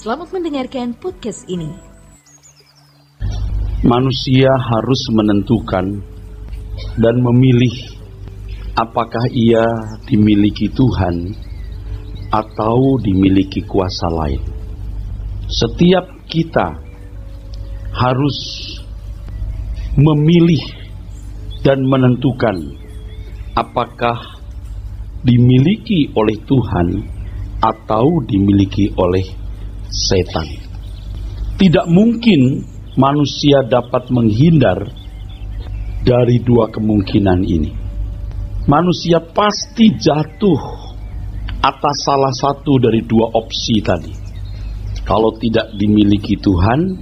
Selamat mendengarkan podcast ini. Manusia harus menentukan dan memilih apakah ia dimiliki Tuhan atau dimiliki kuasa lain. Setiap kita harus memilih dan menentukan apakah dimiliki oleh Tuhan atau dimiliki oleh setan. Tidak mungkin manusia dapat menghindar dari dua kemungkinan ini. Manusia pasti jatuh atas salah satu dari dua opsi tadi. Kalau tidak dimiliki Tuhan,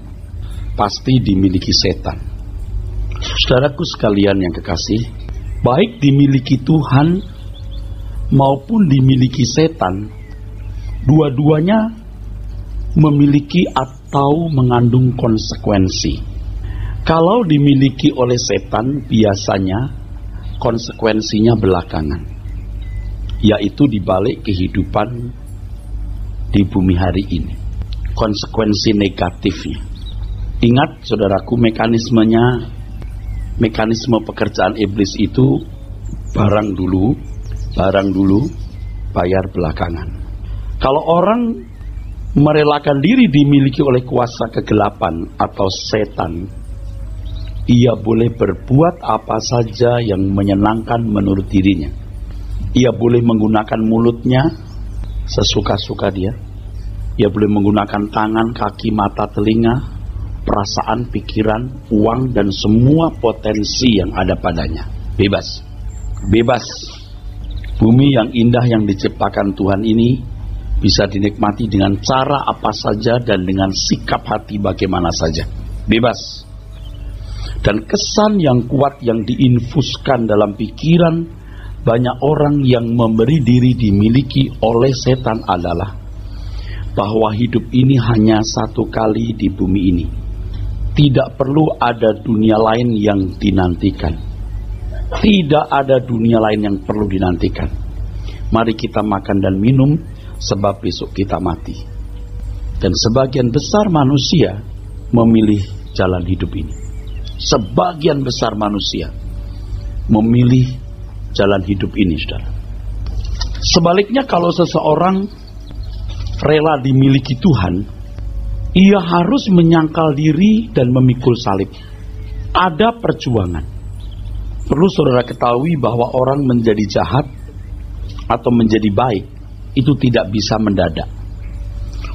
pasti dimiliki setan. Saudaraku sekalian yang kekasih, baik dimiliki Tuhan maupun dimiliki setan, dua-duanya memiliki atau mengandung konsekuensi. Kalau dimiliki oleh setan, biasanya konsekuensinya belakangan, yaitu di balik kehidupan di bumi hari ini. Konsekuensi negatifnya. Ingat saudaraku, mekanisme pekerjaan iblis itu barang dulu, bayar belakangan. Kalau orang merelakan diri dimiliki oleh kuasa kegelapan atau setan, ia boleh berbuat apa saja yang menyenangkan menurut dirinya. Ia boleh menggunakan mulutnya sesuka-suka dia. Ia boleh menggunakan tangan, kaki, mata, telinga, perasaan, pikiran, uang, dan semua potensi yang ada padanya. Bebas. Bumi yang indah yang diciptakan Tuhan ini bisa dinikmati dengan cara apa saja dan dengan sikap hati bagaimana saja. Bebas. Dan kesan yang kuat yang diinfuskan dalam pikiran banyak orang yang memberi diri dimiliki oleh setan adalah bahwa hidup ini hanya satu kali di bumi ini. Tidak perlu ada dunia lain yang dinantikan. Tidak ada dunia lain yang perlu dinantikan. Mari kita makan dan minum, sebab besok kita mati. Dan sebagian besar manusia memilih jalan hidup ini. Sebagian besar manusia memilih jalan hidup ini, saudara. Sebaliknya, kalau seseorang rela dimiliki Tuhan, ia harus menyangkal diri dan memikul salib. Ada perjuangan. Perlu saudara ketahui bahwa orang menjadi jahat atau menjadi baik itu tidak bisa mendadak.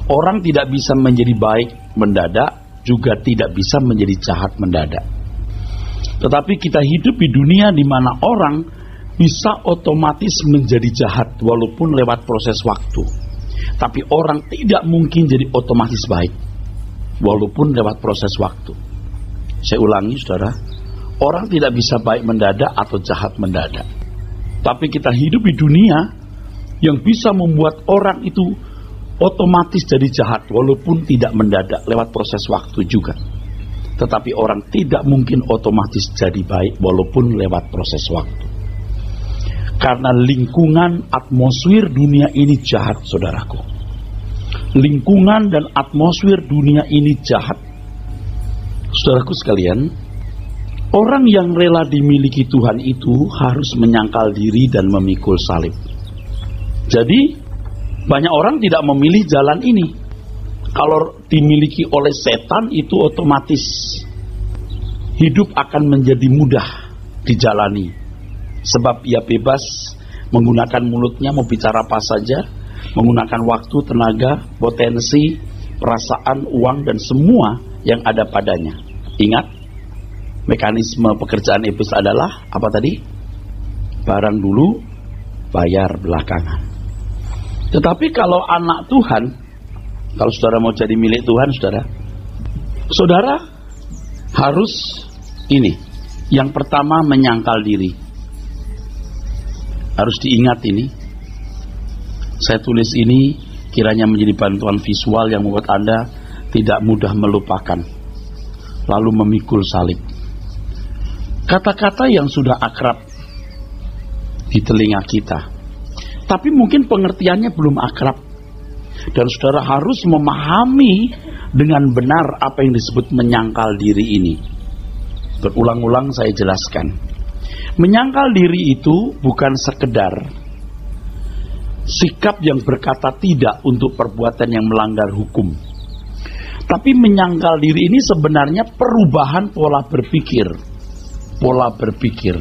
Orang tidak bisa menjadi baik mendadak, juga tidak bisa menjadi jahat mendadak. Tetapi kita hidup di dunia di mana orang bisa otomatis menjadi jahat walaupun lewat proses waktu. Tapi orang tidak mungkin jadi otomatis baik walaupun lewat proses waktu. Saya ulangi saudara, orang tidak bisa baik mendadak atau jahat mendadak. Tapi kita hidup di dunia yang bisa membuat orang itu otomatis jadi jahat walaupun tidak mendadak lewat proses waktu juga. Tetapi orang tidak mungkin otomatis jadi baik walaupun lewat proses waktu. Karena lingkungan atmosfer dunia ini jahat, saudaraku. Lingkungan dan atmosfer dunia ini jahat. Saudaraku sekalian, orang yang rela dimiliki Tuhan itu harus menyangkal diri dan memikul salib. Jadi banyak orang tidak memilih jalan ini. Kalau dimiliki oleh setan itu otomatis hidup akan menjadi mudah dijalani. Sebab ia bebas menggunakan mulutnya, mau bicara apa saja, menggunakan waktu, tenaga, potensi, perasaan, uang, dan semua yang ada padanya. Ingat, mekanisme pekerjaan iblis adalah apa tadi? Barang dulu, bayar belakangan. Tetapi kalau anak Tuhan, kalau saudara mau jadi milik Tuhan, saudara harus ini. Yang pertama, menyangkal diri. Harus diingat ini. Saya tulis ini kiranya menjadi bantuan visual yang membuat Anda tidak mudah melupakan, lalu memikul salib. Kata-kata yang sudah akrab di telinga kita, tapi mungkin pengertiannya belum akrab. Dan saudara harus memahami dengan benar apa yang disebut menyangkal diri ini. Berulang-ulang saya jelaskan. Menyangkal diri itu bukan sekedar sikap yang berkata tidak untuk perbuatan yang melanggar hukum. Tapi menyangkal diri ini sebenarnya perubahan pola berpikir. Pola berpikir.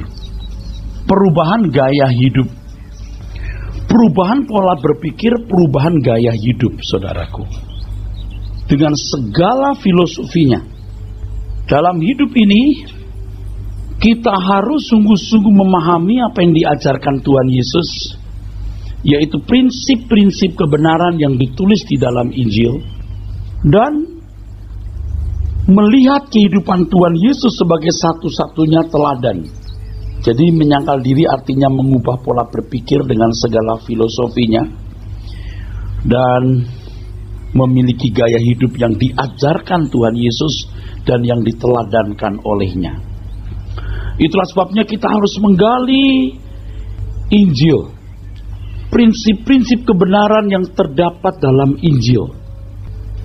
Perubahan gaya hidup. Perubahan pola berpikir, perubahan gaya hidup, saudaraku. Dengan segala filosofinya. Dalam hidup ini, kita harus sungguh-sungguh memahami apa yang diajarkan Tuhan Yesus, yaitu prinsip-prinsip kebenaran yang ditulis di dalam Injil, dan melihat kehidupan Tuhan Yesus sebagai satu-satunya teladan. Jadi menyangkal diri artinya mengubah pola berpikir dengan segala filosofinya dan memiliki gaya hidup yang diajarkan Tuhan Yesus dan yang diteladankan olehnya. Itulah sebabnya kita harus menggali Injil, prinsip-prinsip kebenaran yang terdapat dalam Injil,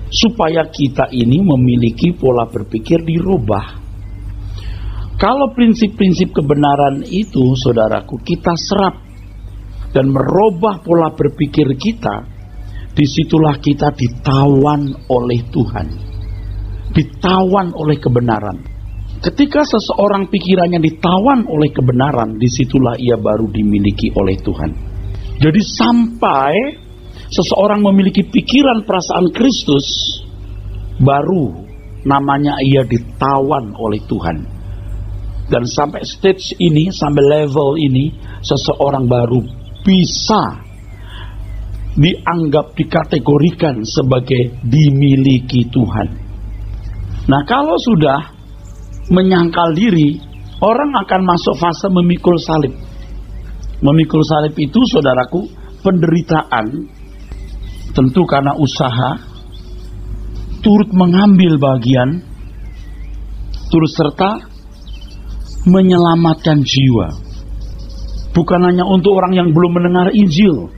supaya kita ini memiliki pola berpikir dirubah. Kalau prinsip-prinsip kebenaran itu, saudaraku, kita serap dan merubah pola berpikir kita, disitulah kita ditawan oleh Tuhan, ditawan oleh kebenaran. Ketika seseorang pikirannya ditawan oleh kebenaran, disitulah ia baru dimiliki oleh Tuhan. Jadi sampai seseorang memiliki pikiran perasaan Kristus, baru namanya ia ditawan oleh Tuhan. Dan sampai stage ini, sampai level ini, seseorang baru bisa dianggap, dikategorikan sebagai dimiliki Tuhan. Nah, kalau sudah menyangkal diri, orang akan masuk fase memikul salib. Memikul salib itu, saudaraku, penderitaan, tentu karena usaha, turut mengambil bagian, turut serta menyelamatkan jiwa. Bukan hanya untuk orang yang belum mendengar Injil,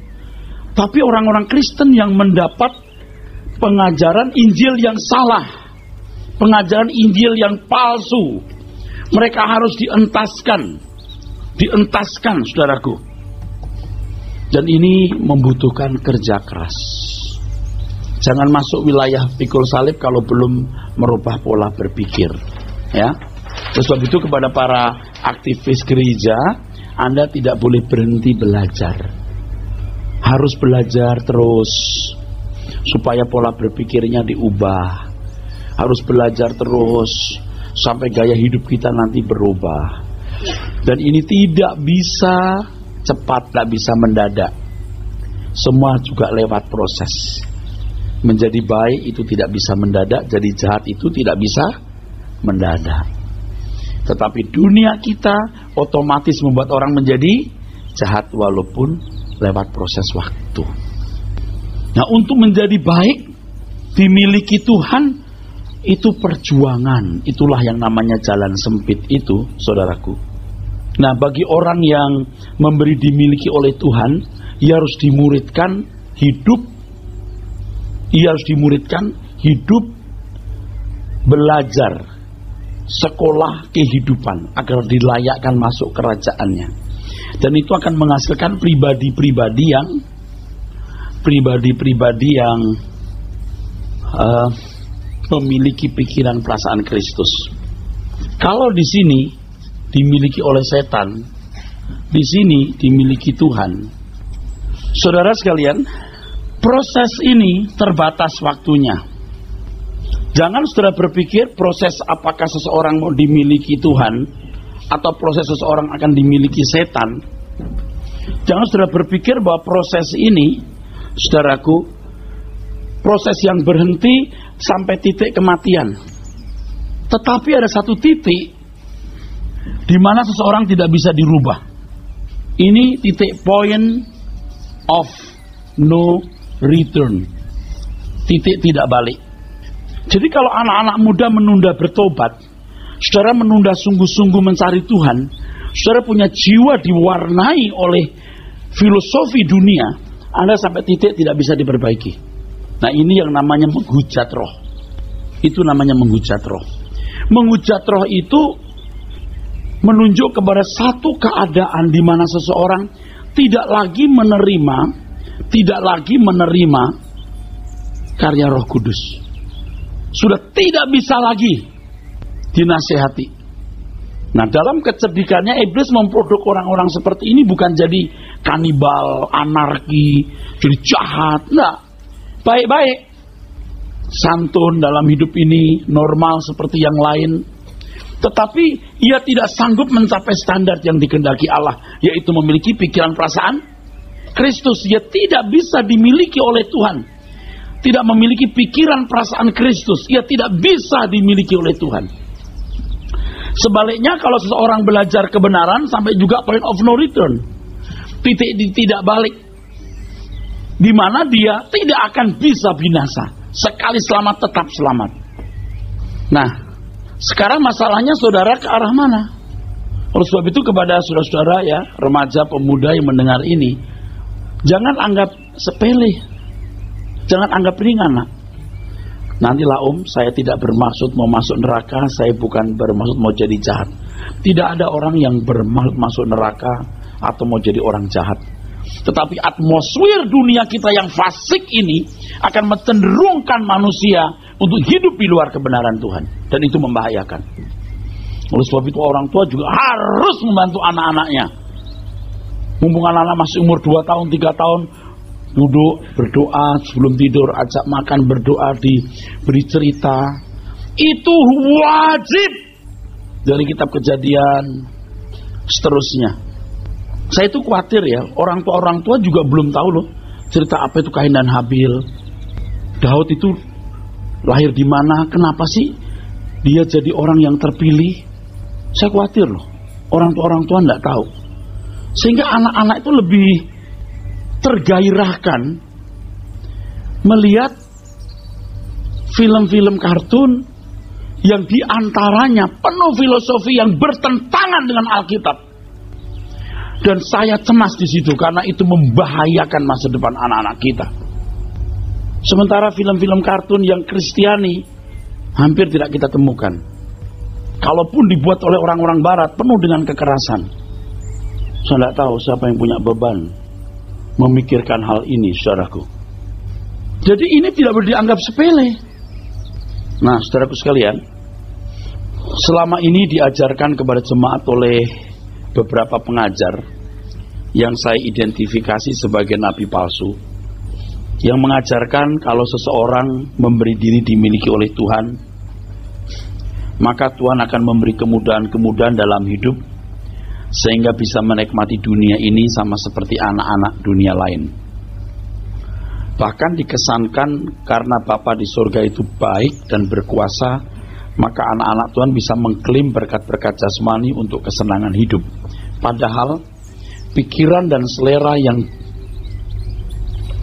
tapi orang-orang Kristen yang mendapat pengajaran Injil yang salah, pengajaran Injil yang palsu. Mereka harus dientaskan, saudaraku. Dan ini membutuhkan kerja keras. Jangan masuk wilayah pikul salib kalau belum merubah pola berpikir, ya. Sebab itu kepada para aktivis gereja, Anda tidak boleh berhenti belajar. Harus belajar terus supaya pola berpikirnya diubah. Harus belajar terus sampai gaya hidup kita nanti berubah. Dan ini tidak bisa cepat, tidak bisa mendadak. Semua juga lewat proses. Menjadi baik itu tidak bisa mendadak, jadi jahat itu tidak bisa mendadak. Tetapi dunia kita otomatis membuat orang menjadi jahat walaupun lewat proses waktu. Nah, untuk menjadi baik, dimiliki Tuhan, itu perjuangan. Itulah yang namanya jalan sempit itu, saudaraku. Nah, bagi orang yang memberi dimiliki oleh Tuhan, ia harus dimuridkan hidup. Ia harus dimuridkan hidup, belajar, sekolah kehidupan agar dilayakkan masuk kerajaannya. Dan itu akan menghasilkan pribadi-pribadi yang memiliki pikiran perasaan Kristus. Kalau di sini dimiliki oleh setan, di sini dimiliki Tuhan. Saudara sekalian, proses ini terbatas waktunya. Jangan saudara berpikir proses apakah seseorang mau dimiliki Tuhan atau proses seseorang akan dimiliki setan. Jangan saudara berpikir bahwa proses ini, saudaraku, proses yang berhenti sampai titik kematian. Tetapi ada satu titik di mana seseorang tidak bisa dirubah. Ini titik point of no return. Titik tidak balik. Jadi kalau anak-anak muda menunda bertobat, saudara menunda sungguh-sungguh mencari Tuhan, saudara punya jiwa diwarnai oleh filosofi dunia, Anda sampai titik tidak bisa diperbaiki. Nah, ini yang namanya menghujat roh. Itu namanya menghujat roh. Menghujat roh itu menunjuk kepada satu keadaan di mana seseorang tidak lagi menerima karya Roh Kudus. Sudah tidak bisa lagi dinasehati. Nah, dalam kecerdikannya iblis memproduk orang-orang seperti ini bukan jadi kanibal, anarki, jadi jahat. Nah, baik-baik, santun dalam hidup ini, normal seperti yang lain. Tetapi ia tidak sanggup mencapai standar yang dikehendaki Allah, yaitu memiliki pikiran perasaan Kristus. Ia tidak bisa dimiliki oleh Tuhan. Tidak memiliki pikiran perasaan Kristus, ia tidak bisa dimiliki oleh Tuhan. Sebaliknya, kalau seseorang belajar kebenaran sampai juga point of no return, titik tidak balik, di mana dia tidak akan bisa binasa. Sekali selamat tetap selamat. Nah, sekarang masalahnya saudara ke arah mana? Oleh sebab itu kepada saudara-saudara ya, remaja pemuda yang mendengar ini, jangan anggap sepele. Jangan anggap ringan, nak. Nantilah saya tidak bermaksud mau masuk neraka, saya bukan bermaksud mau jadi jahat. Tidak ada orang yang bermaksud masuk neraka atau mau jadi orang jahat. Tetapi atmosfer dunia kita yang fasik ini akan mencenderungkan manusia untuk hidup di luar kebenaran Tuhan. Dan itu membahayakan. Oleh sebab itu orang tua juga harus membantu anak-anaknya. Mumpung anak-anak masih umur 2 tahun, 3 tahun, duduk berdoa sebelum tidur, ajak makan, berdoa, diberi cerita. Itu wajib dari kitab Kejadian seterusnya. Saya itu khawatir ya, orang tua juga belum tahu loh cerita apa itu Kain dan Habil. Daud itu lahir di mana, kenapa sih dia jadi orang yang terpilih? Saya khawatir loh, orang tua enggak tahu. Sehingga anak-anak itu lebih tergairahkan melihat film-film kartun yang diantaranya penuh filosofi yang bertentangan dengan Alkitab. Dan saya cemas di situ karena itu membahayakan masa depan anak-anak kita. Sementara film-film kartun yang Kristiani hampir tidak kita temukan. Kalaupun dibuat oleh orang-orang barat penuh dengan kekerasan. Saya tidak tahu siapa yang punya beban memikirkan hal ini, saudaraku. Jadi ini tidak boleh dianggap sepele. Nah, saudaraku sekalian, selama ini diajarkan kepada jemaat oleh beberapa pengajar yang saya identifikasi sebagai nabi palsu, yang mengajarkan kalau seseorang memberi diri dimiliki oleh Tuhan, maka Tuhan akan memberi kemudahan-kemudahan dalam hidup sehingga bisa menikmati dunia ini sama seperti anak-anak dunia lain. Bahkan dikesankan karena Bapa di surga itu baik dan berkuasa, maka anak-anak Tuhan bisa mengklaim berkat-berkat jasmani untuk kesenangan hidup. Padahal pikiran dan selera yang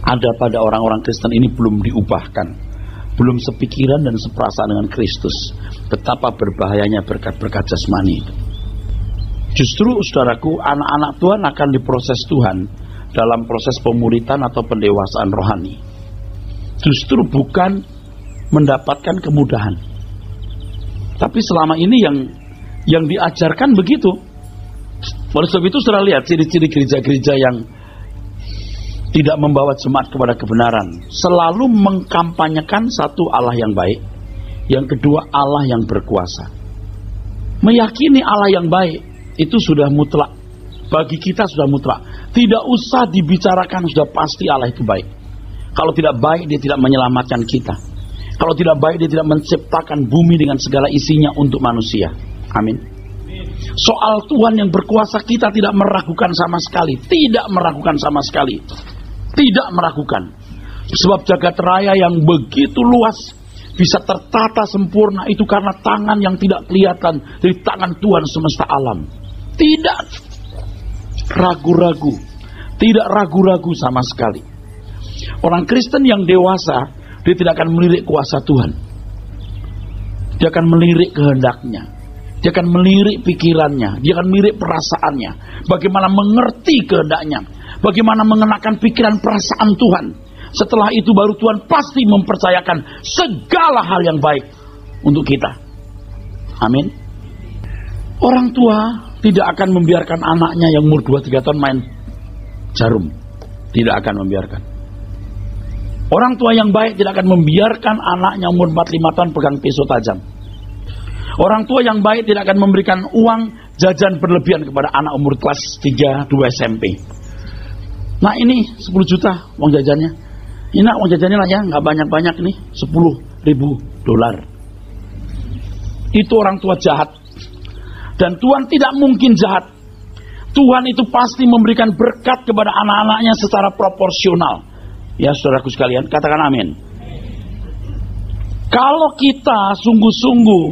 ada pada orang-orang Kristen ini belum diubahkan, belum sepikiran dan seperasaan dengan Kristus. Betapa berbahayanya berkat-berkat jasmani itu. Justru saudaraku, anak-anak Tuhan akan diproses Tuhan dalam proses pemuritan atau pendewasaan rohani. Justru bukan mendapatkan kemudahan. Tapi selama ini yang diajarkan begitu. Oleh sebab itu saudara lihat ciri-ciri gereja-gereja yang tidak membawa jemaat kepada kebenaran, selalu mengkampanyekan satu, Allah yang baik. Yang kedua, Allah yang berkuasa. Meyakini Allah yang baik itu sudah mutlak. Bagi kita sudah mutlak. Tidak usah dibicarakan, sudah pasti Allah itu baik. Kalau tidak baik, dia tidak menyelamatkan kita. Kalau tidak baik, dia tidak menciptakan bumi dengan segala isinya untuk manusia. Amin. Soal Tuhan yang berkuasa, kita tidak meragukan sama sekali. Tidak meragukan sama sekali. Tidak meragukan. Sebab jagat raya yang begitu luas bisa tertata sempurna itu karena tangan yang tidak kelihatan dari tangan Tuhan semesta alam. Tidak ragu-ragu, tidak ragu-ragu sama sekali. Orang Kristen yang dewasa, dia tidak akan melirik kuasa Tuhan. Dia akan melirik kehendaknya. Dia akan melirik pikirannya. Dia akan melirik perasaannya. Bagaimana mengerti kehendaknya. Bagaimana mengenakan pikiran perasaan Tuhan. Setelah itu baru Tuhan pasti mempercayakan segala hal yang baik untuk kita. Amin. Orang tua tidak akan membiarkan anaknya yang umur 2-3 tahun main jarum. Tidak akan membiarkan. Orang tua yang baik tidak akan membiarkan anaknya umur 4-5 tahun pegang pisau tajam. Orang tua yang baik tidak akan memberikan uang jajan berlebihan kepada anak umur kelas 3, 2 SMP. Nah ini 10 juta uang jajannya. Ini uang jajannya lah ya, nggak banyak-banyak nih, $10.000. Itu orang tua jahat. Dan Tuhan tidak mungkin jahat. Tuhan itu pasti memberikan berkat kepada anak-anaknya secara proporsional. Ya saudaraku sekalian, katakan amin. Kalau kita sungguh-sungguh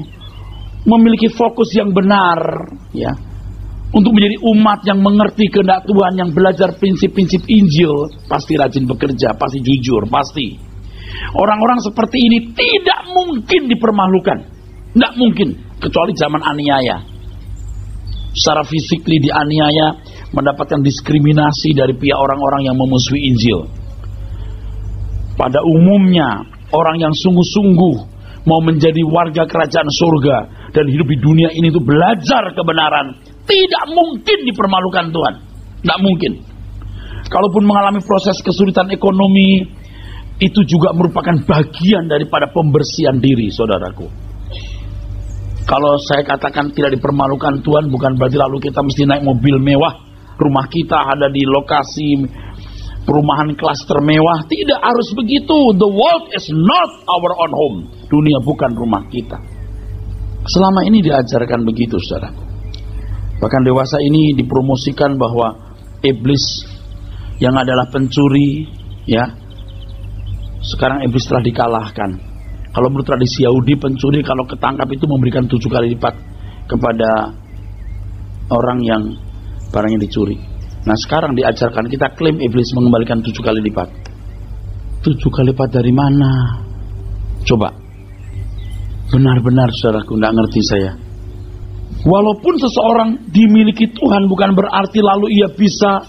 memiliki fokus yang benar, ya, untuk menjadi umat yang mengerti kehendak Tuhan, yang belajar prinsip-prinsip Injil, pasti rajin bekerja, pasti jujur, pasti. Orang-orang seperti ini tidak mungkin dipermalukan, tidak mungkin, kecuali zaman aniaya. Secara fisik dianiaya, mendapatkan diskriminasi dari pihak orang-orang yang memusuhi Injil. Pada umumnya, orang yang sungguh-sungguh mau menjadi warga kerajaan surga dan hidup di dunia ini itu belajar kebenaran, tidak mungkin dipermalukan Tuhan. Tidak mungkin. Kalaupun mengalami proses kesulitan ekonomi, itu juga merupakan bagian daripada pembersihan diri, saudaraku. Kalau saya katakan tidak dipermalukan Tuhan, bukan berarti lalu kita mesti naik mobil mewah, rumah kita ada di lokasi perumahan kelas termewah. Tidak harus begitu. The world is not our own home. Dunia bukan rumah kita. Selama ini diajarkan begitu, saudara. Bahkan dewasa ini dipromosikan bahwa iblis yang adalah pencuri, ya, sekarang iblis telah dikalahkan. Kalau menurut tradisi Yahudi, pencuri kalau ketangkap itu memberikan 7 kali lipat kepada orang yang barangnya dicuri. Nah sekarang diajarkan, kita klaim iblis mengembalikan 7 kali lipat. 7 kali lipat dari mana? Coba. Benar-benar saudaraku, tidak ngerti saya. Walaupun seseorang dimiliki Tuhan, bukan berarti lalu ia bisa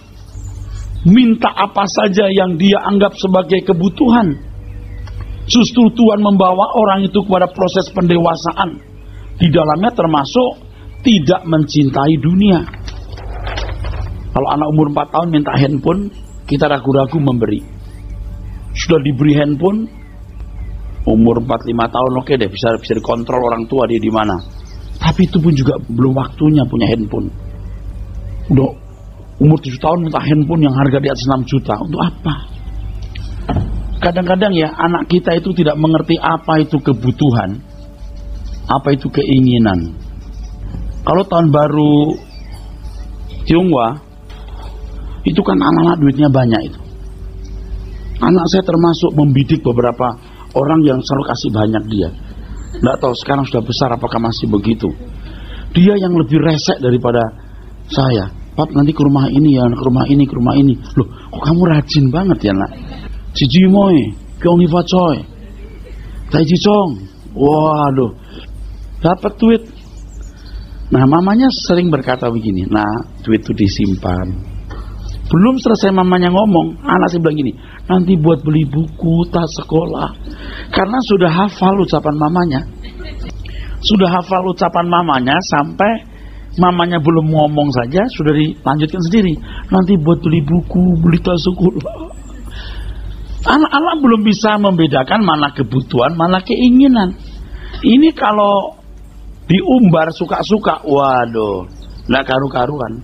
minta apa saja yang dia anggap sebagai kebutuhan. Justru Tuhan membawa orang itu kepada proses pendewasaan. Di dalamnya termasuk tidak mencintai dunia. Kalau anak umur 4 tahun minta handphone, kita ragu-ragu memberi. Sudah diberi handphone, umur 4-5 tahun oke deh, bisa dikontrol orang tua dia di mana. Tapi itu pun juga belum waktunya punya handphone. Udah umur 7 tahun minta handphone yang harga di atas 6 juta. Untuk apa? Kadang-kadang ya anak kita itu tidak mengerti apa itu kebutuhan, apa itu keinginan. Kalau tahun baru Tionghoa, itu kan anak-anak duitnya banyak itu. Anak saya termasuk membidik beberapa orang yang selalu kasih banyak dia. Nggak tahu sekarang sudah besar apakah masih begitu. Dia yang lebih resek daripada saya. Pap nanti ke rumah ini ya, ke rumah ini, ke rumah ini. Loh, kok kamu rajin banget ya nak? Cici moy, kyong ifa coy, tai cicong, waduh, dapat duit. Nah mamanya sering berkata begini, nah duit itu disimpan. Belum selesai mamanya ngomong, anak saya bilang gini, nanti buat beli buku, tas sekolah. Karena sudah hafal ucapan mamanya. Sudah hafal ucapan mamanya sampai mamanya belum ngomong saja sudah dilanjutkan sendiri. Nanti buat beli buku, beli tas sekolah. Anak-anak belum bisa membedakan mana kebutuhan, mana keinginan. Ini kalau diumbar suka-suka, waduh, nggak karu-karuan.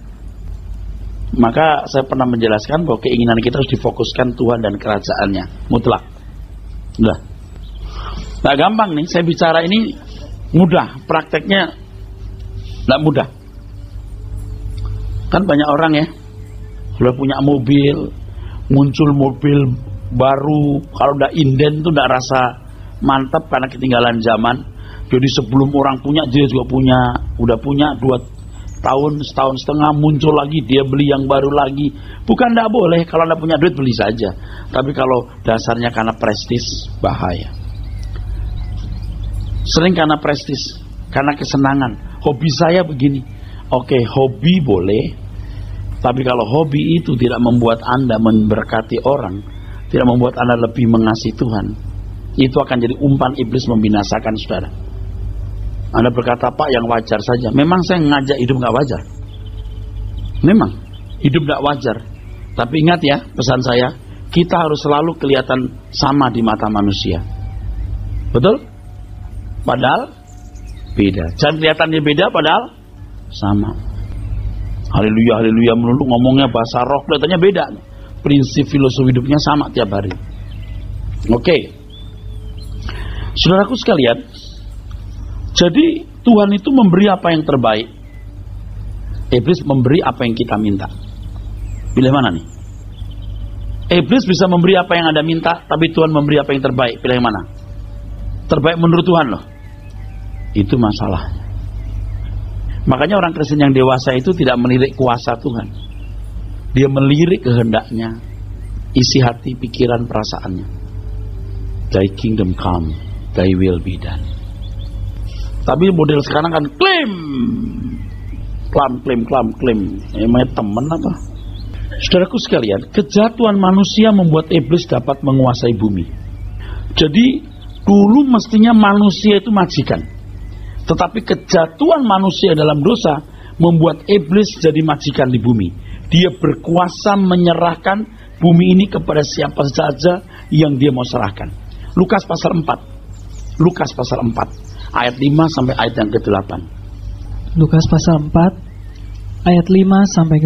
Maka saya pernah menjelaskan bahwa keinginan kita harus difokuskan Tuhan dan kerajaannya, mutlak. Udah. Nah gampang nih, saya bicara ini mudah, prakteknya nggak mudah. Kan banyak orang ya, sudah punya mobil, muncul mobil baru, kalau udah inden tuh udah rasa mantap karena ketinggalan zaman. Jadi sebelum orang punya, dia juga punya, udah punya 2 tahun, setahun setengah muncul lagi, dia beli yang baru lagi. Bukan tidak boleh, kalau anda punya duit beli saja. Tapi kalau dasarnya karena prestis, bahaya. Sering karena prestis, karena kesenangan. Hobi saya begini. Oke, hobi boleh. Tapi kalau hobi itu tidak membuat anda memberkati orang, tidak membuat Anda lebih mengasihi Tuhan, itu akan jadi umpan iblis membinasakan saudara. Anda berkata, Pak, yang wajar saja. Memang saya ngajak hidup gak wajar. Memang hidup gak wajar. Tapi ingat ya, pesan saya, kita harus selalu kelihatan sama di mata manusia. Betul? Padahal beda. Jangan kelihatan dia beda, padahal sama. Haleluya, haleluya melulu, ngomongnya bahasa roh, kelihatannya beda. Prinsip filosofi hidupnya sama tiap hari. Oke. Saudaraku sekalian, jadi Tuhan itu memberi apa yang terbaik. Iblis memberi apa yang kita minta. Pilih mana nih? Iblis bisa memberi apa yang Anda minta, tapi Tuhan memberi apa yang terbaik. Pilih yang mana? Terbaik menurut Tuhan loh. Itu masalahnya. Makanya orang Kristen yang dewasa itu tidak melirik kuasa Tuhan. Dia melirik kehendaknya, isi hati, pikiran, perasaannya. Thy kingdom come, thy will be done. Tapi model sekarang kan klaim. Emangnya temen apa? Saudaraku sekalian, kejatuhan manusia membuat iblis dapat menguasai bumi. Jadi dulu mestinya manusia itu majikan. Tetapi kejatuhan manusia dalam dosa membuat iblis jadi majikan di bumi. Dia berkuasa menyerahkan bumi ini kepada siapa saja yang dia mau serahkan. Lukas pasal 4. Lukas pasal 4 ayat 5 sampai ayat yang ke-8. Lukas pasal 4 ayat 5 sampai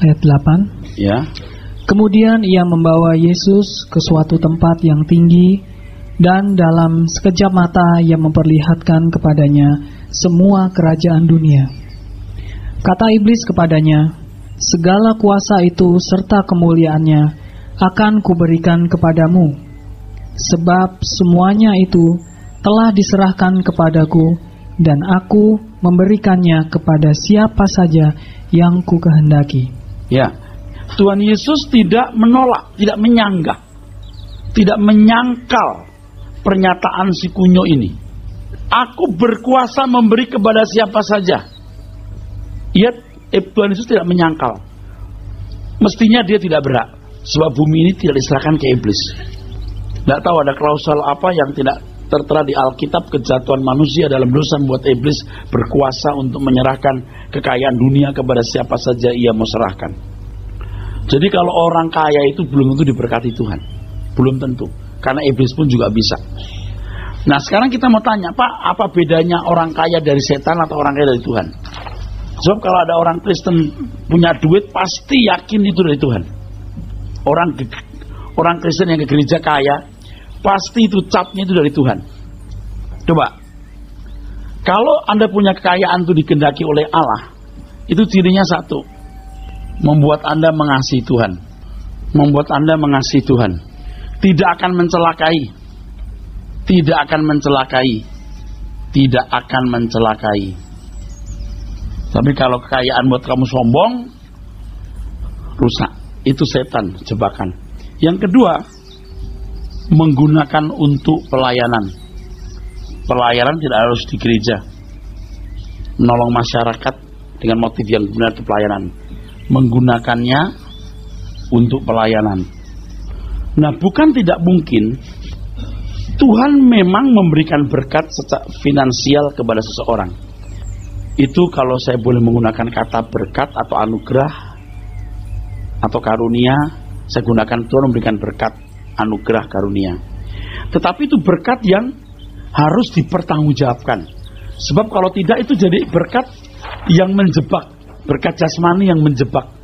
ayat 8. Ya. Kemudian ia membawa Yesus ke suatu tempat yang tinggi, dan dalam sekejap mata ia memperlihatkan kepadanya semua kerajaan dunia. Kata iblis kepadanya, segala kuasa itu serta kemuliaannya akan kuberikan kepadamu, sebab semuanya itu telah diserahkan kepadaku, dan aku memberikannya kepada siapa saja yang ku kehendaki. Ya, Tuhan Yesus tidak menolak, tidak menyanggah, tidak menyangkal pernyataan si kunyuk ini. Aku berkuasa memberi kepada siapa saja. Ya, Tuhan Yesus tidak menyangkal. Mestinya dia tidak berhak, sebab bumi ini tidak diserahkan ke iblis. Tidak tahu ada klausul apa yang tidak tertera di Alkitab. Kejatuhan manusia dalam dosa membuat iblis berkuasa untuk menyerahkan kekayaan dunia kepada siapa saja ia mau serahkan. Jadi kalau orang kaya itu belum tentu diberkati Tuhan. Belum tentu. Karena iblis pun juga bisa. Nah sekarang kita mau tanya, Pak, apa bedanya orang kaya dari setan atau orang kaya dari Tuhan? Sebab kalau ada orang Kristen punya duit, pasti yakin itu dari Tuhan. Orang Kristen yang ke gereja kaya, pasti itu capnya itu dari Tuhan. Coba, kalau Anda punya kekayaan itu dikehendaki oleh Allah, itu cirinya satu, membuat Anda mengasihi Tuhan. Membuat Anda mengasihi Tuhan. Tidak akan mencelakai. Tidak akan mencelakai. Tidak akan mencelakai. Tapi kalau kekayaan buat kamu sombong, rusak. Itu setan, jebakan. Yang kedua, menggunakan untuk pelayanan. Pelayanan tidak harus di gereja. Menolong masyarakat dengan motif yang benar itu pelayanan. Menggunakannya untuk pelayanan. Nah, bukan tidak mungkin Tuhan memang memberikan berkat secara finansial kepada seseorang. Itu kalau saya boleh menggunakan kata berkat atau anugerah atau karunia, saya gunakan Tuhan memberikan berkat, anugerah, karunia. Tetapi itu berkat yang harus dipertanggungjawabkan. Sebab kalau tidak itu jadi berkat yang menjebak, berkat jasmani yang menjebak.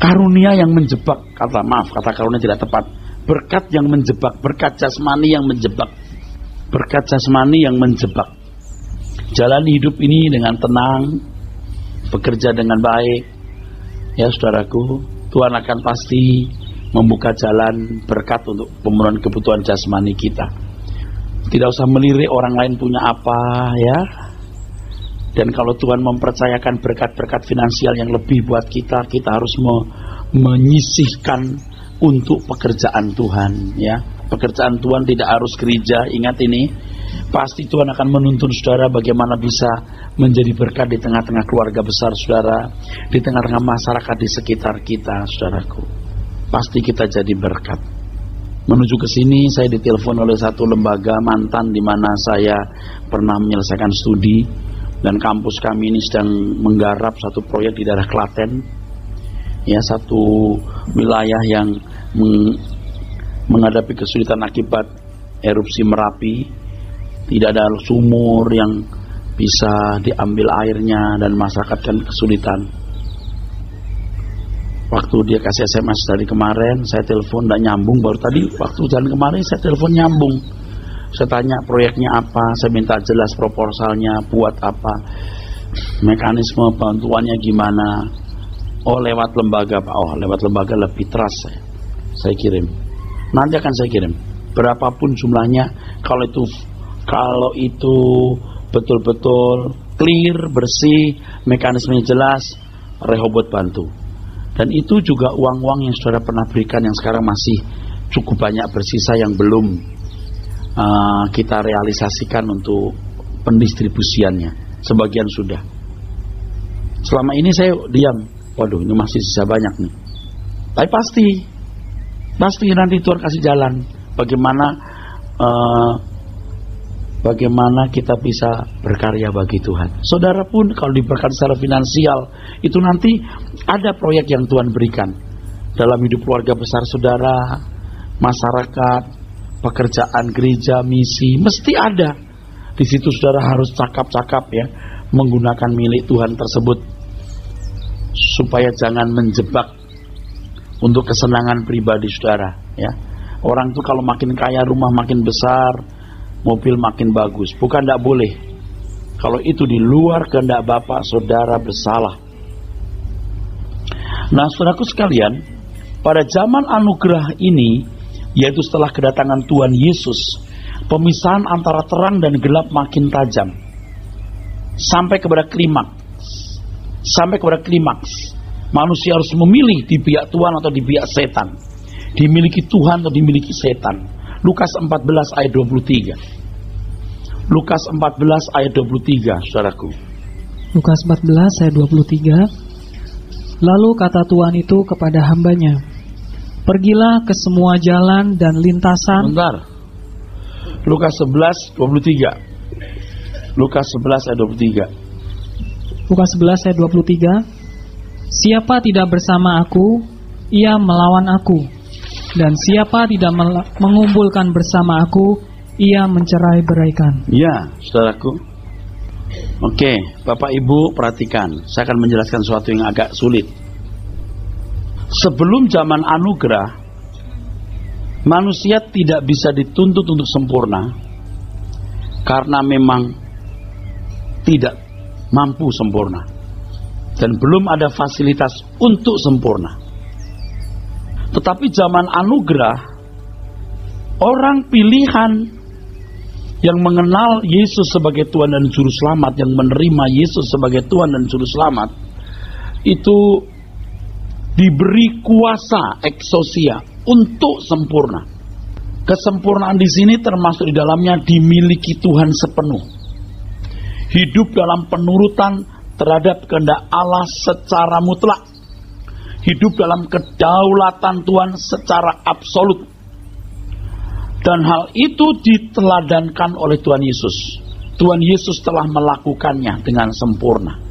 Karunia yang menjebak, kata karunia tidak tepat. Berkat yang menjebak, berkat jasmani yang menjebak. Berkat jasmani yang menjebak. Jalani hidup ini dengan tenang, bekerja dengan baik. Ya saudaraku, Tuhan akan pasti membuka jalan berkat untuk pemenuhan kebutuhan jasmani kita. Tidak usah melirik orang lain punya apa, ya. Dan kalau Tuhan mempercayakan berkat-berkat finansial yang lebih buat kita, kita harus menyisihkan untuk pekerjaan Tuhan, ya. Pekerjaan Tuhan tidak harus gereja, ingat ini. Pasti Tuhan akan menuntun saudara bagaimana bisa menjadi berkat di tengah-tengah keluarga besar saudara, di tengah-tengah masyarakat di sekitar kita, saudaraku. pasti kita jadi berkat. Menuju ke sini saya ditelepon oleh satu lembaga mantan di mana saya pernah menyelesaikan studi, dan kampus kami ini sedang menggarap satu proyek di daerah Klaten, ya, satu wilayah yang menghadapi kesulitan akibat erupsi Merapi. Tidak ada sumur yang bisa diambil airnya dan masyarakat kan kesulitan. Waktu dia kasih SMS dari kemarin, saya telepon tidak nyambung. Baru tadi waktu jalan kemarin saya telepon nyambung. Saya tanya proyeknya apa, saya minta jelas proposalnya, buat apa, mekanisme bantuannya gimana. Oh, lewat lembaga Pak. Oh, lewat lembaga lebih trust saya kirim. Nanti akan saya kirim. Berapapun jumlahnya, kalau itu betul-betul clear, bersih, mekanismenya jelas, Rehoboth bantu. Dan itu juga uang-uang yang saudara pernah berikan yang sekarang masih cukup banyak bersisa yang belum kita realisasikan untuk pendistribusiannya. Sebagian sudah. Selama ini saya diam. Waduh, ini masih sisa banyak nih. Tapi pasti nanti Tuhan kasih jalan. Bagaimana kita bisa berkarya bagi Tuhan. Saudara pun kalau diberkati secara finansial, itu nanti ada proyek yang Tuhan berikan dalam hidup keluarga besar saudara, masyarakat, pekerjaan gereja, misi, mesti ada. Di situ saudara harus cakap-cakap ya, menggunakan milik Tuhan tersebut supaya jangan menjebak untuk kesenangan pribadi saudara ya. Orang itu kalau makin kaya, rumah makin besar, mobil makin bagus, bukan tidak boleh. Kalau itu di luar kehendak Bapa, saudara bersalah. Nah, saudaraku sekalian, pada zaman anugerah ini, yaitu setelah kedatangan Tuhan Yesus, pemisahan antara terang dan gelap makin tajam sampai kepada klimaks. Manusia harus memilih di pihak Tuhan atau di pihak setan, dimiliki Tuhan atau dimiliki setan. Lukas 14 ayat 23. Lukas 14 ayat 23, saudaraku. Lukas 14 ayat 23. Lalu kata Tuhan itu kepada hambanya, pergilah ke semua jalan dan lintasan. Bentar. Lukas 11 23. Lukas 11 ayat 23. Lukas 11 ayat 23. Siapa tidak bersama aku, ia melawan aku. Dan siapa tidak mengumpulkan bersama aku, ia mencerai-beraikan. Ya, saudaraku. Oke, Bapak Ibu perhatikan. Saya akan menjelaskan sesuatu yang agak sulit. Sebelum zaman anugerah, manusia tidak bisa dituntut untuk sempurna karena memang tidak mampu sempurna dan belum ada fasilitas untuk sempurna. Tetapi zaman anugerah, orang pilihan yang mengenal Yesus sebagai Tuhan dan Juru Selamat, yang menerima Yesus sebagai Tuhan dan Juru Selamat, itu diberi kuasa eksosia untuk sempurna. Kesempurnaan di sini termasuk di dalamnya dimiliki Tuhan sepenuh. Hidup dalam penurutan terhadap kehendak Allah secara mutlak. Hidup dalam kedaulatan Tuhan secara absolut. Dan hal itu diteladankan oleh Tuhan Yesus. Tuhan Yesus telah melakukannya dengan sempurna.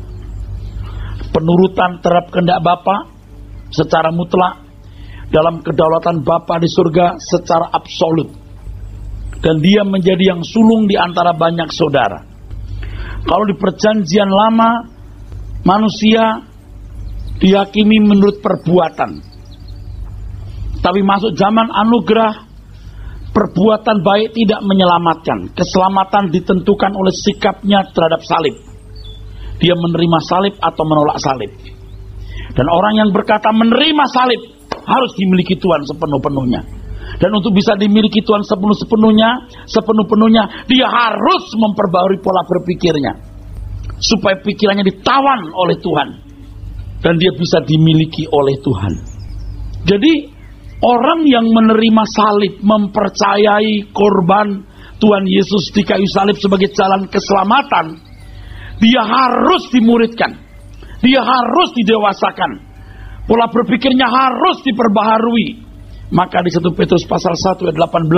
Penurutan terhadap kehendak Bapa secara mutlak, dalam kedaulatan Bapa di surga secara absolut. Dan dia menjadi yang sulung di antara banyak saudara. Kalau di perjanjian lama, manusia dihakimi menurut perbuatan. Tapi masuk zaman anugerah, perbuatan baik tidak menyelamatkan. Keselamatan ditentukan oleh sikapnya terhadap salib. Dia menerima salib atau menolak salib. Dan orang yang berkata menerima salib harus dimiliki Tuhan sepenuh-penuhnya. Dan untuk bisa dimiliki Tuhan sepenuh-penuhnya, dia harus memperbarui pola berpikirnya, supaya pikirannya ditawan oleh Tuhan dan dia bisa dimiliki oleh Tuhan. Jadi orang yang menerima salib, mempercayai korban Tuhan Yesus di kayu salib sebagai jalan keselamatan, dia harus dimuridkan, dia harus didewasakan Pola berpikirnya harus diperbaharui. Maka di 1 Petrus pasal 1 ayat 18,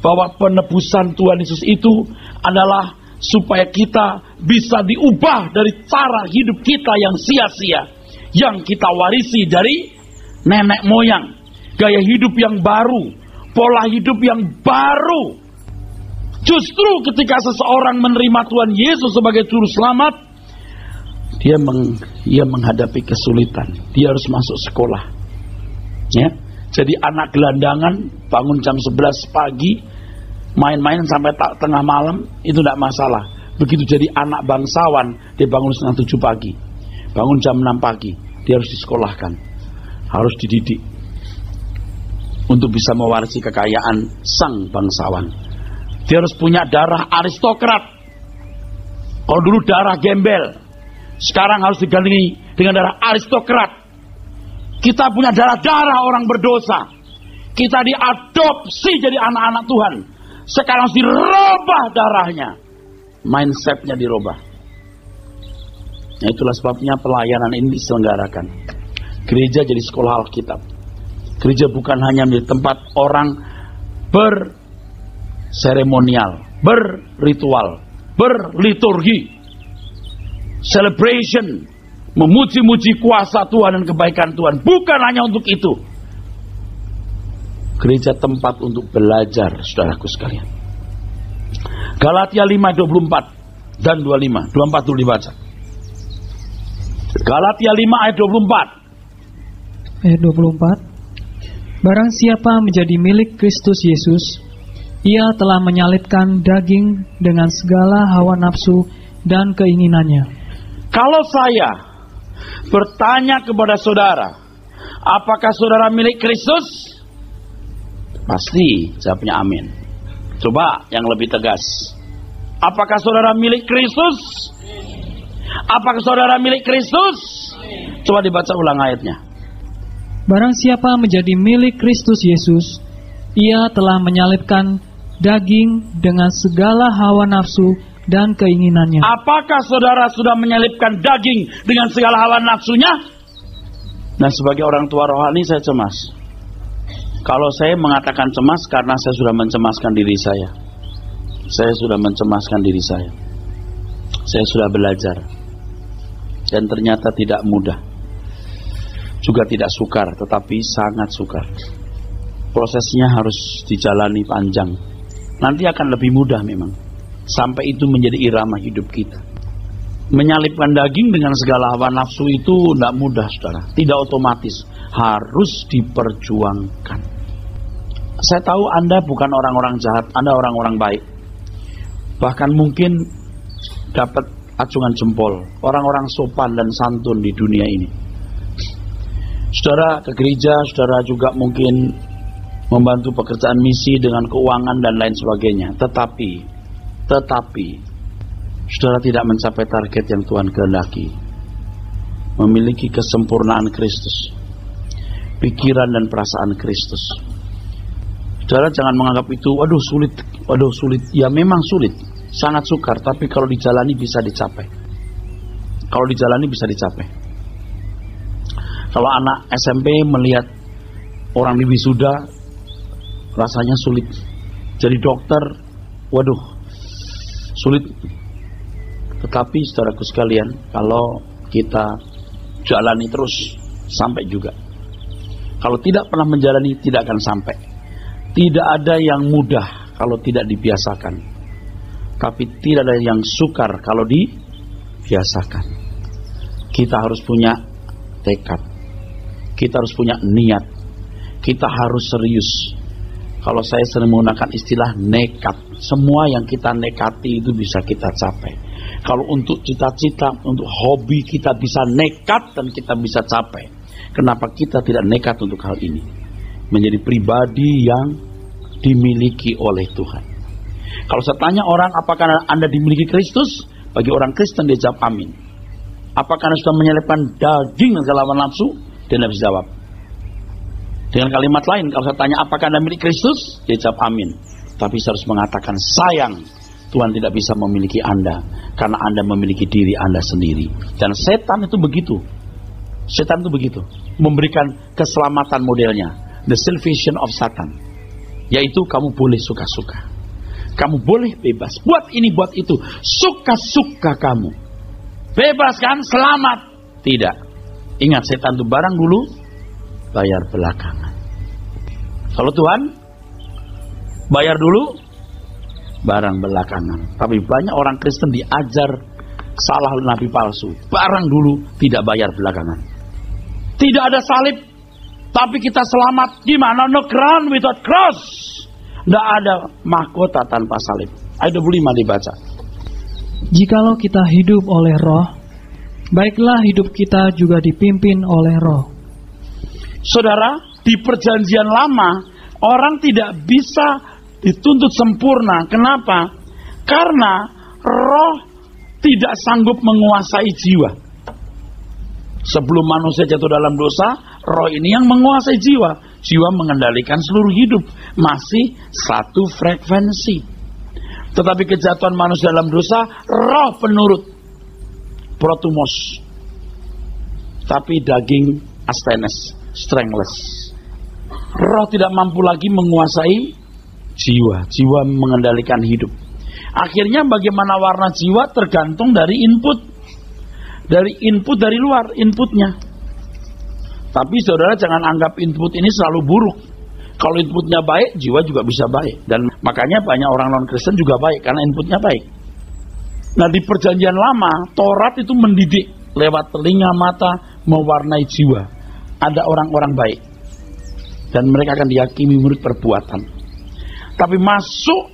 bahwa penebusan Tuhan Yesus itu adalah supaya kita bisa diubah dari cara hidup kita yang sia-sia, yang kita warisi dari nenek moyang. Gaya hidup yang baru, pola hidup yang baru. Justru ketika seseorang menerima Tuhan Yesus sebagai juru selamat, dia menghadapi kesulitan. Dia harus masuk sekolah. Ya. Jadi anak gelandangan bangun jam 11 pagi, main-main sampai tengah malam, itu tidak masalah. Begitu jadi anak bangsawan, dia bangun setengah 7 pagi, bangun jam 6 pagi, dia harus disekolahkan, harus dididik untuk bisa mewarisi kekayaan sang bangsawan. Dia harus punya darah aristokrat. Kalau dulu darah gembel, sekarang harus diganti dengan darah aristokrat. Kita punya darah-darah orang berdosa. Kita diadopsi jadi anak-anak Tuhan. Sekarang harus dirubah darahnya. Mindsetnya dirubah. Nah, itulah sebabnya pelayanan ini diselenggarakan. Gereja jadi sekolah Alkitab. Gereja bukan hanya menjadi tempat orang berseremonial, berritual, berliturgi, celebration, memuji-muji kuasa Tuhan dan kebaikan Tuhan. Bukan hanya untuk itu. Gereja tempat untuk belajar, saudaraku sekalian. Galatia 5:24 dan 25. 24 dulu dibaca. Galatia 5 ayat 24. Ayat 24. Barang siapa menjadi milik Kristus Yesus, ia telah menyalibkan daging dengan segala hawa nafsu dan keinginannya. Kalau saya bertanya kepada saudara, apakah saudara milik Kristus? Pasti jawabnya amin. Coba yang lebih tegas. Apakah saudara milik Kristus? Apakah saudara milik Kristus? Coba dibaca ulang ayatnya. Barang siapa menjadi milik Kristus Yesus, ia telah menyalibkan daging dengan segala hawa nafsu dan keinginannya. Apakah saudara sudah menyalibkan daging dengan segala hawa nafsunya? Nah, sebagai orang tua rohani saya cemas. Kalau saya mengatakan cemas karena saya sudah mencemaskan diri saya. Saya sudah mencemaskan diri saya. Saya sudah belajar. Dan ternyata tidak mudah. Juga tidak sukar, tetapi sangat sukar. Prosesnya harus dijalani panjang. Nanti akan lebih mudah memang. Sampai itu menjadi irama hidup kita. Menyalipkan daging dengan segala hawa nafsu itu tidak mudah, saudara. Tidak otomatis. Harus diperjuangkan. Saya tahu Anda bukan orang-orang jahat. Anda orang-orang baik. Bahkan mungkin dapat acungan jempol. Orang-orang sopan dan santun di dunia ini. Saudara ke gereja, saudara juga mungkin membantu pekerjaan misi dengan keuangan dan lain sebagainya. Tetapi, saudara tidak mencapai target yang Tuhan kehendaki. Memiliki kesempurnaan Kristus, pikiran dan perasaan Kristus. Saudara jangan menganggap itu, waduh sulit. Ya memang sulit, sangat sukar. Tapi kalau dijalani bisa dicapai. Kalau dijalani bisa dicapai. Kalau anak SMP melihat orang di wisuda, rasanya sulit. Jadi dokter, waduh, sulit. Tetapi saudaraku sekalian, kalau kita jalani terus, sampai juga. Kalau tidak pernah menjalani, tidak akan sampai. Tidak ada yang mudah kalau tidak dibiasakan. Tapi tidak ada yang sukar kalau dibiasakan. Kita harus punya tekad. Kita harus punya niat. Kita harus serius. Kalau saya sering menggunakan istilah nekat. Semua yang kita nekati itu bisa kita capai. Kalau untuk cita-cita, untuk hobi kita bisa nekat dan kita bisa capai. Kenapa kita tidak nekat untuk hal ini? Menjadi pribadi yang dimiliki oleh Tuhan. Kalau saya tanya orang, apakah Anda dimiliki Kristus? Bagi orang Kristen dia jawab amin. Apakah Anda sudah menyalipkan daging dan segala hawa nafsu? Dia tidak bisa jawab. Dengan kalimat lain, kalau saya tanya apakah Anda milik Kristus? Dia jawab amin. Tapi saya harus mengatakan sayang, Tuhan tidak bisa memiliki Anda karena Anda memiliki diri Anda sendiri. Dan setan itu begitu. Setan itu begitu, memberikan keselamatan modelnya, the salvation of Satan, yaitu kamu boleh suka-suka, kamu boleh bebas, buat ini buat itu, suka-suka kamu, bebas kan, selamat. Tidak, ingat setan itu barang dulu, bayar belakangan. Kalau Tuhan, bayar dulu, barang belakangan. Tapi banyak orang Kristen diajar salah nabi palsu, barang dulu, tidak bayar belakangan. Tidak ada salib, tapi kita selamat. Gimana? No crown without cross. Tidak ada mahkota tanpa salib. Ayat 25 dibaca. Jikalau kita hidup oleh Roh, baiklah hidup kita juga dipimpin oleh Roh. Saudara, di perjanjian lama orang tidak bisa dituntut sempurna. Kenapa? Karena roh tidak sanggup menguasai jiwa. Sebelum manusia jatuh dalam dosa, roh ini yang menguasai jiwa. Jiwa mengendalikan seluruh hidup. Masih satu frekuensi. Tetapi kejatuhan manusia dalam dosa, roh penurut, protumos. Tapi daging astenes, strengthless. Roh tidak mampu lagi menguasai jiwa. Jiwa mengendalikan hidup. Akhirnya bagaimana warna jiwa tergantung dari input. Dari input dari luar, inputnya. Tapi saudara jangan anggap input ini selalu buruk. Kalau inputnya baik, jiwa juga bisa baik. Dan makanya banyak orang non-Kristen juga baik, karena inputnya baik. Nah di perjanjian lama, Taurat itu mendidik lewat telinga mata, mewarnai jiwa. Ada orang-orang baik. Dan mereka akan diyakini menurut perbuatan. Tapi masuk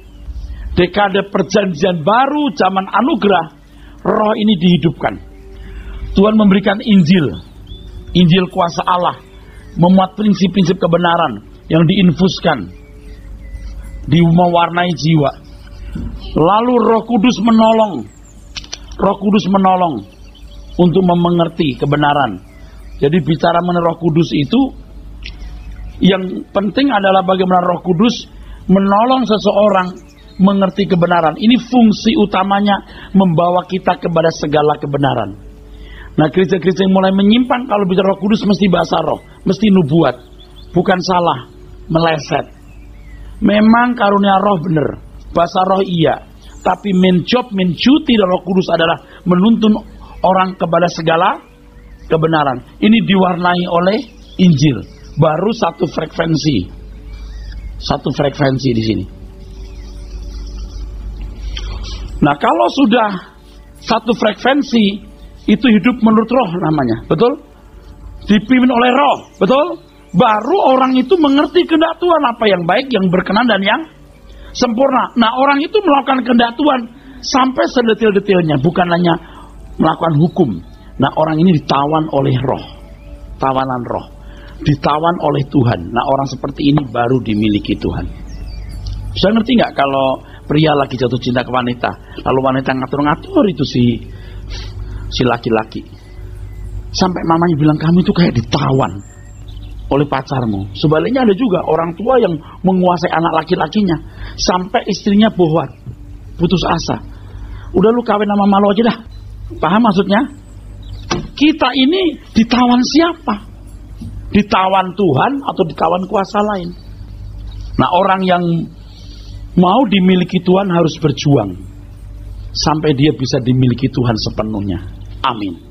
dekade perjanjian baru, zaman anugerah, roh ini dihidupkan. Tuhan memberikan Injil, Injil kuasa Allah, memuat prinsip-prinsip kebenaran yang diinfuskan, mewarnai jiwa. Lalu Roh Kudus menolong untuk mengerti kebenaran. Jadi bicara mengenai Roh Kudus itu, yang penting adalah bagaimana Roh Kudus menolong seseorang mengerti kebenaran. Ini fungsi utamanya, membawa kita kepada segala kebenaran. Nah gereja-gereja yang mulai menyimpang kalau bicara Roh Kudus mesti bahasa roh, mesti nubuat. Bukan salah, meleset. Memang karunia roh benar, bahasa roh iya. Tapi main duty dari Roh Kudus adalah menuntun orang kepada segala kebenaran. Ini diwarnai oleh Injil. Baru satu frekuensi. Satu frekuensi di sini. Nah kalau sudah satu frekuensi, itu hidup menurut roh namanya, betul? Dipimpin oleh roh, betul? Baru orang itu mengerti kehendak Tuhan, apa yang baik, yang berkenan, dan yang sempurna. Nah orang itu melakukan kehendak Tuhan sampai sedetil-detilnya, bukan hanya melakukan hukum. Nah orang ini ditawan oleh roh, tawanan roh, ditawan oleh Tuhan. Nah orang seperti ini baru dimiliki Tuhan. Bisa ngerti nggak kalau pria lagi jatuh cinta ke wanita, lalu wanita ngatur-ngatur itu si laki-laki, sampai mamanya bilang kamu itu kayak ditawan oleh pacarmu. Sebaliknya ada juga orang tua yang menguasai anak laki-lakinya sampai istrinya bohwat, putus asa. Udah lu kawin sama malu aja dah. Paham maksudnya? Kita ini ditawan siapa? Ditawan Tuhan atau ditawan kuasa lain? Nah orang yang mau dimiliki Tuhan harus berjuang sampai dia bisa dimiliki Tuhan sepenuhnya. Amin.